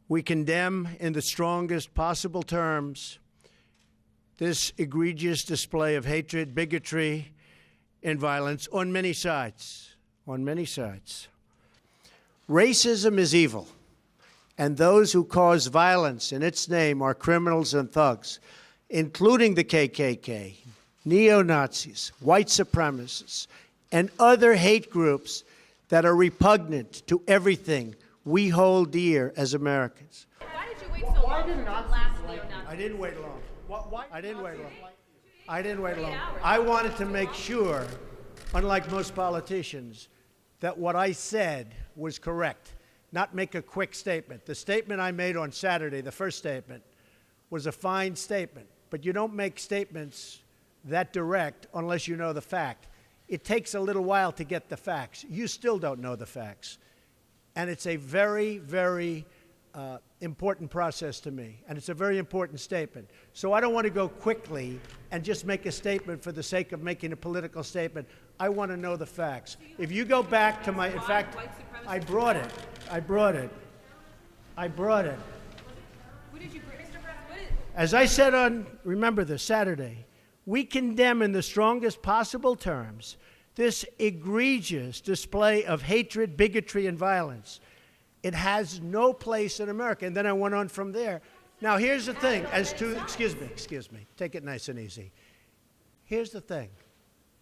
We condemn in the strongest possible terms this egregious display of hatred, bigotry, and violence on many sides. On many sides. Racism is evil, and those who cause violence in its name are criminals and thugs, including the KKK, neo-Nazis, white supremacists, and other hate groups that are repugnant to everything we hold dear as Americans. Why did you wait so long to last neo-Nazi? I didn't wait long. I didn't wait long. I didn't wait long. I wanted to make sure, unlike most politicians, that what I said was correct, not make a quick statement. The statement I made on Saturday, the first statement, was a fine statement, but you don't make statements that direct unless you know the fact. It takes a little while to get the facts. You still don't know the facts. And it's a very, very important process to me, and it's a very important statement. So I don't want to go quickly and just make a statement for the sake of making a political statement. I want to know the facts. If you go back to my, in fact, I brought it. Who did you bring, Mr. President? As I said on, remember this, Saturday, we condemn in the strongest possible terms this egregious display of hatred, bigotry, and violence. It has no place in America. And then I went on from there. Now, here's the thing. As to, excuse me, take it nice and easy. Here's the thing.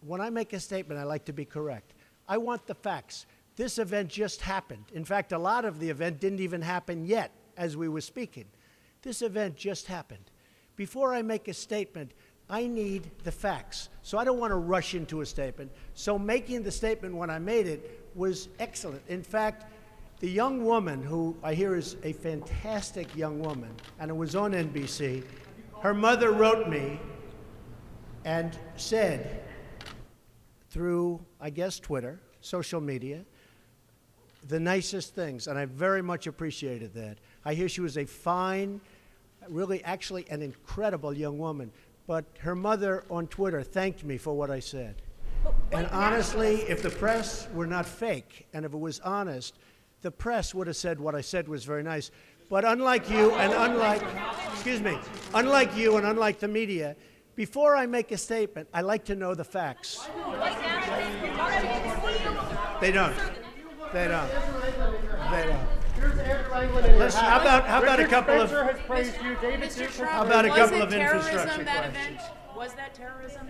When I make a statement, I like to be correct. I want the facts. This event just happened. In fact, a lot of the event didn't even happen yet as we were speaking. This event just happened. Before I make a statement, I need the facts. So I don't want to rush into a statement. So making the statement when I made it was excellent. In fact, the young woman, who I hear is a fantastic young woman, and it was on NBC, her mother wrote me and said, through, I guess, Twitter, social media, the nicest things, and I very much appreciated that. I hear she was a fine, really actually an incredible young woman, but her mother on Twitter thanked me for what I said. And honestly, if the press were not fake, and if it was honest, the press would have said what I said was very nice. But unlike you and unlike the media, before I make a statement, I like to know the facts. They don't. How about a couple of infrastructure questions? Was that terrorism?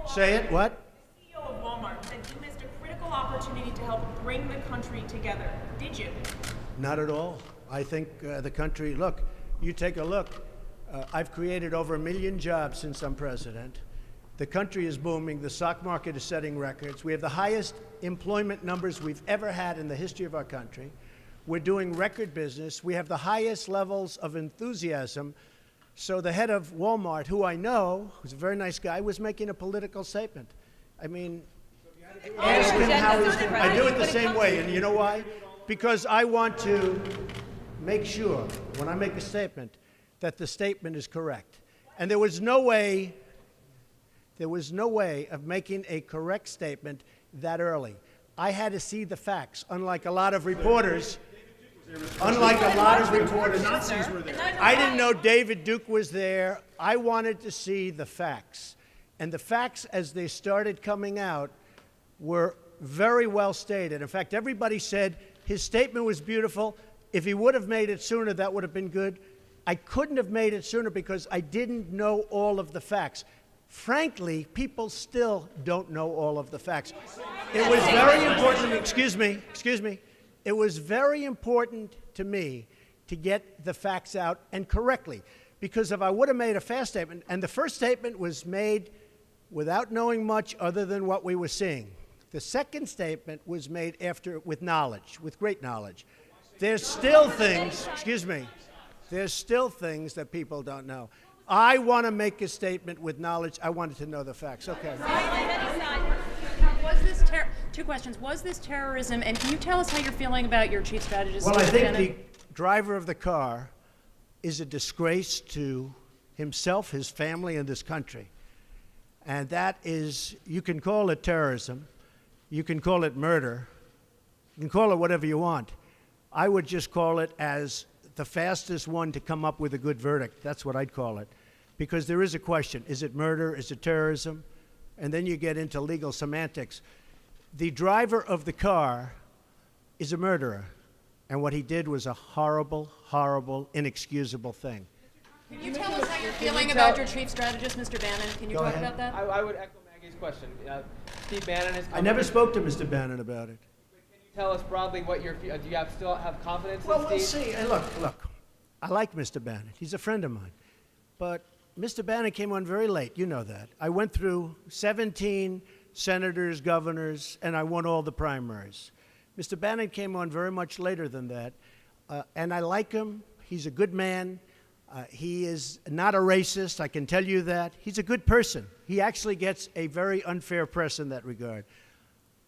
Say it, what? CEO of Walmart said you missed a critical opportunity to help bring the country together. Did you? Not at all. I think the country, look, you take a look. I've created over 1 million jobs since I'm president. The country is booming. The stock market is setting records. We have the highest employment numbers we've ever had in the history of our country. We're doing record business. We have the highest levels of enthusiasm. So the head of Walmart, who I know, who's a very nice guy, was making a political statement. I mean, ask him how he's doing. I do it the same way, and you know why? Because I want to make sure, when I make a statement, that the statement is correct. And there was no way of making a correct statement that early. I had to see the facts, unlike a lot of reporters. I didn't know David Duke was there. I wanted to see the facts. And the facts, as they started coming out, were very well stated. In fact, everybody said his statement was beautiful. If he would have made it sooner, that would have been good. I couldn't have made it sooner because I didn't know all of the facts. Frankly, people still don't know all of the facts. It was very important, excuse me. It was very important to me to get the facts out, and correctly, because if I would have made a fast statement, and the first statement was made without knowing much other than what we were seeing. The second statement was made after, with knowledge, with great knowledge. There's still things, there's still things that people don't know. I want to make a statement with knowledge. I wanted to know the facts. Okay. Two questions. Was this terrorism? And can you tell us how you're feeling about your chief strategist? Well, I think the driver of the car is a disgrace to himself, his family, and this country. And that is, you can call it terrorism. You can call it murder. You can call it whatever you want. I would just call it as the fastest one to come up with a good verdict. That's what I'd call it. Because there is a question. Is it murder? Is it terrorism? And then you get into legal semantics. The driver of the car is a murderer. And what he did was a horrible, horrible, inexcusable thing. Can you tell us how you're feeling about your chief strategist, Mr. Bannon? Can you Go talk ahead. about that? I would echo Maggie's question. Steve Bannon is. I never spoke to Mr. Bannon about it. Can you tell us broadly what do you still have confidence Well, in we'll Steve? see. Hey, look. I like Mr. Bannon. He's a friend of mine. But Mr. Bannon came on very late. You know that. I went through 17 senators, governors, and I won all the primaries. Mr. Bannon came on very much later than that. And I like him. He's a good man. He is not a racist. I can tell you that. He's a good person. He actually gets a very unfair press in that regard.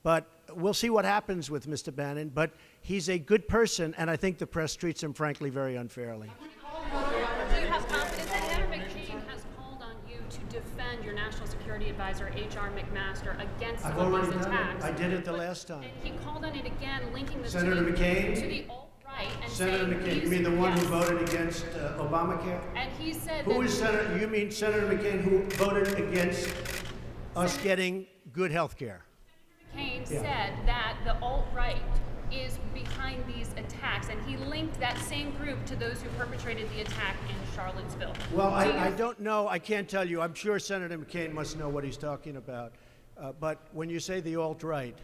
But we'll see what happens with Mr. Bannon. But he's a good person, and I think the press treats him, frankly, very unfairly. Do you have confidence that Senator McCain has called on you to defend your National Security Advisor, H.R. McMaster, against I've some of already these done attacks? it. I did it the last time. And he called on it again, linking this Senator McCain? to the alt-right and Senator saying McCain, you he's- mean the one who yes. voted against Obamacare? And he said Who that is Senator? You mean Senator McCain who voted against us getting good health care? McCain Yeah. said that the alt-right is behind these attacks, and he linked that same group to those who perpetrated the attack in Charlottesville. Well, Do you- I don't know. I can't tell you. I'm sure Senator McCain must know what he's talking about. But when you say the alt-right,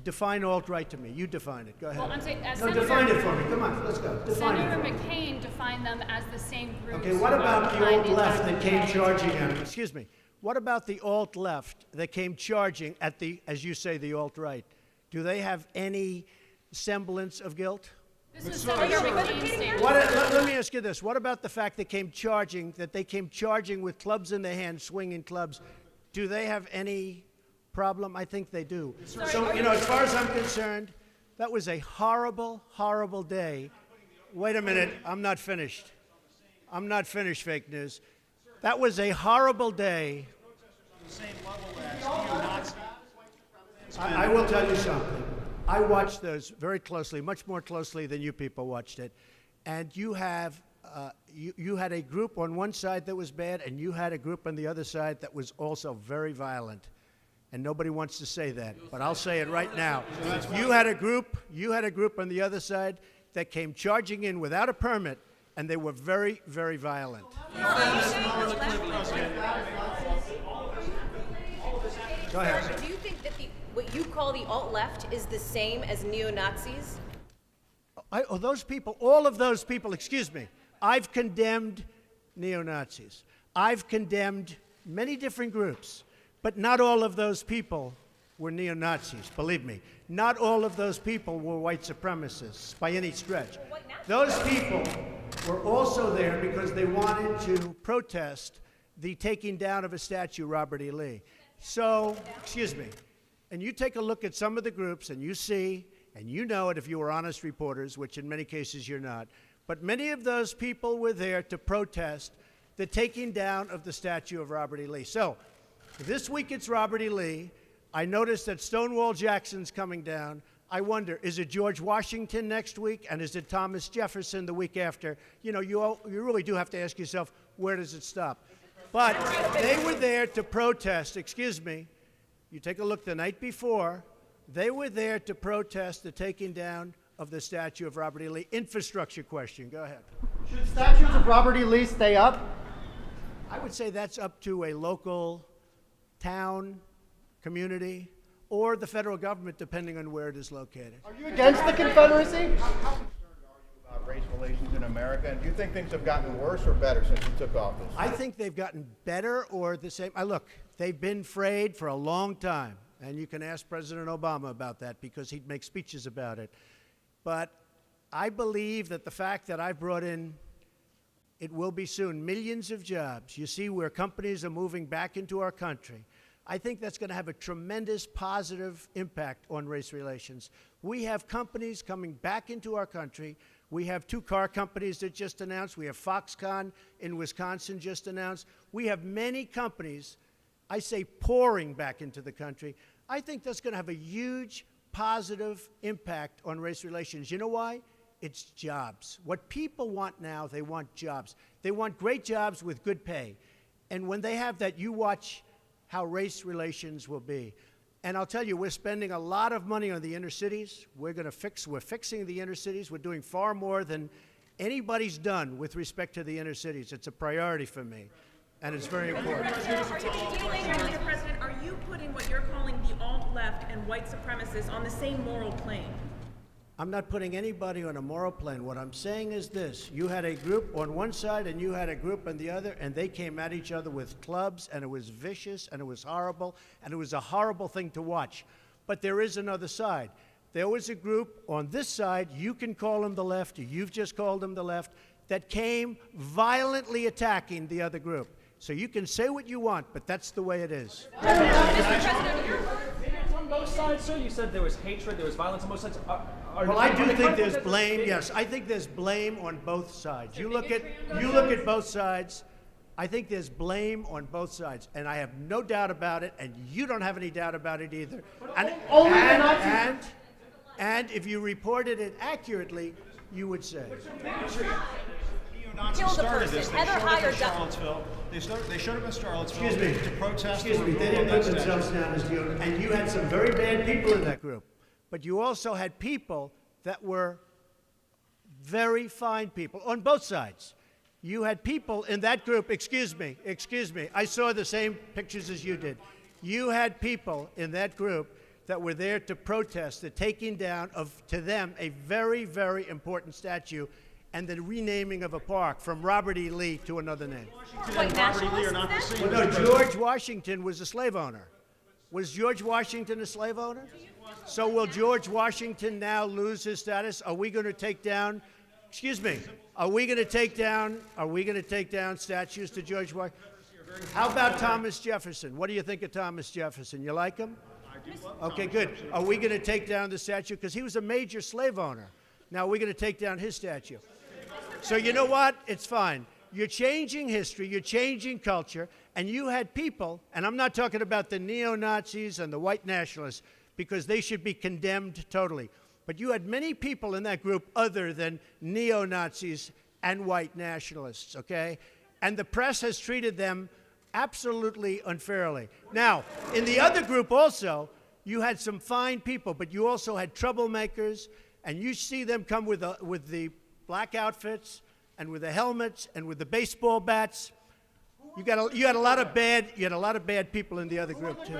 define alt-right to me. You define it. Go ahead. Well, I'm saying, as No, Senator, define it for me. Come on, let's go. Define Senator it for me. McCain defined them as the same group. Okay, what about the alt-left that came charging at him? Excuse me. What about the alt-left that came charging at the, as you say, the alt-right? Do they have any semblance of guilt? This is Senator McCain's statement. Let me ask you this. What about the fact that they came charging with clubs in their hands, swinging clubs? Do they have any problem? I think they do. So, as far as I'm concerned, that was a horrible, horrible day. Wait a minute. I'm not finished. I'm not finished, fake news. That was a horrible day. I will tell you something. I watched those very closely, much more closely than you people watched it. And you have, you had a group on one side that was bad, and you had a group on the other side that was also very violent. And nobody wants to say that, but I'll say it right now. You had a group on the other side that came charging in without a permit, and they were very, very violent. Go ahead. Do you think that what you call the alt-left is the same as neo-Nazis? Those people, all of those people, excuse me, I've condemned neo-Nazis. I've condemned many different groups, but not all of those people were neo-Nazis, believe me. Not all of those people were white supremacists by any stretch. Those people were also there because they wanted to protest the taking down of a statue, Robert E. Lee. So, excuse me, and you take a look at some of the groups and you see, and you know it if you were honest reporters, which in many cases you're not, but many of those people were there to protest the taking down of the statue of Robert E. Lee. So, this week it's Robert E. Lee. I noticed that Stonewall Jackson's coming down. I wonder, is it George Washington next week, and is it Thomas Jefferson the week after? You know, you really do have to ask yourself, where does it stop? But they were there to protest, excuse me, you take a look the night before, they were there to protest the taking down of the statue of Robert E. Lee. Infrastructure question, go ahead. Should statues of Robert E. Lee stay up? I would say that's up to a local town, community, or the federal government, depending on where it is located. Are you against the Confederacy? About race relations in America, and do you think things have gotten worse or better since you took office? I think they've gotten better or the same. Look, they've been frayed for a long time, and you can ask President Obama about that because he'd make speeches about it. But I believe that the fact that I've brought in, it will be soon, millions of jobs. You see where companies are moving back into our country. I think that's going to have a tremendous positive impact on race relations. We have companies coming back into our country. We have 2 car companies that just announced. We have Foxconn in Wisconsin just announced. We have many companies, I say, pouring back into the country. I think that's going to have a huge positive impact on race relations. You know why? It's jobs. What people want now, they want jobs. They want great jobs with good pay. And when they have that, you watch how race relations will be. And I'll tell you, we're spending a lot of money on the inner cities. We're fixing the inner cities. We're doing far more than anybody's done with respect to the inner cities. It's a priority for me, and it's very important. Mr. President, are you putting what you're calling the alt-left and white supremacists on the same moral plane? I'm not putting anybody on a moral plane. What I'm saying is this. You had a group on one side and you had a group on the other, and they came at each other with clubs, and it was vicious, and it was horrible, and it was a horrible thing to watch. But there is another side. There was a group on this side, you can call them the left, or you've just called them the left, that came violently attacking the other group. So you can say what you want, but that's the way it is. On both sides, sir. You said there was hatred, there was violence on both sides. Well, I do think there's blame. Yes, I think there's blame on both sides. You look at both sides. I think there's blame on both sides, and I have no doubt about it, and you don't have any doubt about it either. And if you reported it accurately, you would say. Kill the person. Heather hired Charlottesville. They showed up in Charlottesville Excuse me. to protest. Excuse me. They didn't put themselves down as neo, and you had some very bad people in that group, but you also had people that were very fine people on both sides. You had people in that group. Excuse me. I saw the same pictures as you did. You had people in that group that were there to protest the taking down of, to them, a very, very important statue and the renaming of a park from Robert E. Lee to another name. white nationalists. Well, no, George Washington was a slave owner. Was George Washington a slave owner? So will George Washington now lose his status? Are we going to take down, excuse me, are we going to take down statues to George Washington? How about Thomas Jefferson? What do you think of Thomas Jefferson? You like him? Okay, good. Are we going to take down the statue? Because he was a major slave owner. Now, we're going to take down his statue. So you know what? It's fine. You're changing history, you're changing culture, and you had people, and I'm not talking about the neo-Nazis and the white nationalists, because they should be condemned totally. But you had many people in that group other than neo-Nazis and white nationalists, okay? And the press has treated them absolutely unfairly. Now, in the other group also, you had some fine people, but you also had troublemakers, and you see them come with the black outfits and with the helmets and with the baseball bats. You had a lot of bad people in the other group too.